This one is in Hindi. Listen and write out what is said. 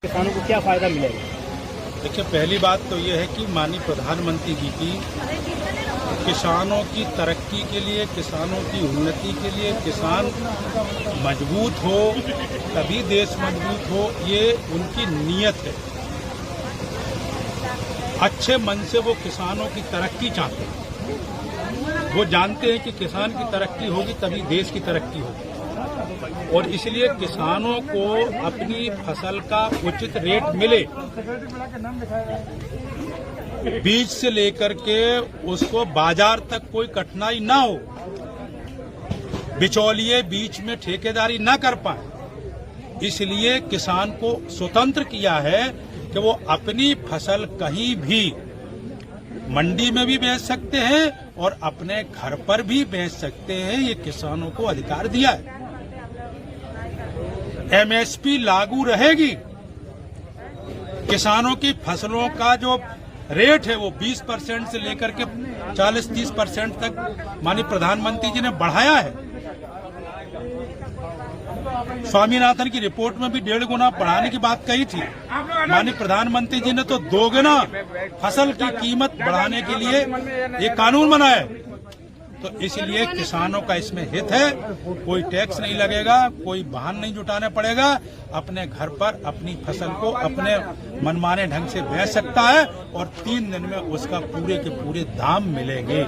किसानों को क्या फायदा मिलेगा? देखिए, पहली बात तो ये है कि माननीय प्रधानमंत्री जी की किसानों की तरक्की के लिए, किसानों की उन्नति के लिए, किसान मजबूत हो तभी देश मजबूत हो, ये उनकी नीयत है। अच्छे मन से वो किसानों की तरक्की चाहते हैं। वो जानते हैं कि किसान की तरक्की होगी तभी देश की तरक्की होगी, और इसलिए किसानों को अपनी फसल का उचित रेट मिले, बीज से लेकर के उसको बाजार तक कोई कठिनाई ना हो, बिचौलिए बीच में ठेकेदारी ना कर पाए। इसलिए किसान को स्वतंत्र किया है कि वो अपनी फसल कहीं भी मंडी में भी बेच सकते हैं और अपने घर पर भी बेच सकते हैं। ये किसानों को अधिकार दिया है। एमएसपी लागू रहेगी। किसानों की फसलों का जो रेट है वो 20% से लेकर के 40-30% तक माननीय प्रधानमंत्री जी ने बढ़ाया है। स्वामीनाथन की रिपोर्ट में भी 1.5 गुना बढ़ाने की बात कही थी। माननीय प्रधानमंत्री जी ने तो 2 गुना फसल की कीमत बढ़ाने के लिए ये कानून बनाया है। तो इसलिए किसानों का इसमें हित है। कोई टैक्स नहीं लगेगा, कोई वाहन नहीं जुटाना पड़ेगा, अपने घर पर अपनी फसल को अपने मनमाने ढंग से बेच सकता है और 3 दिन में उसका पूरे के पूरे दाम मिलेंगे।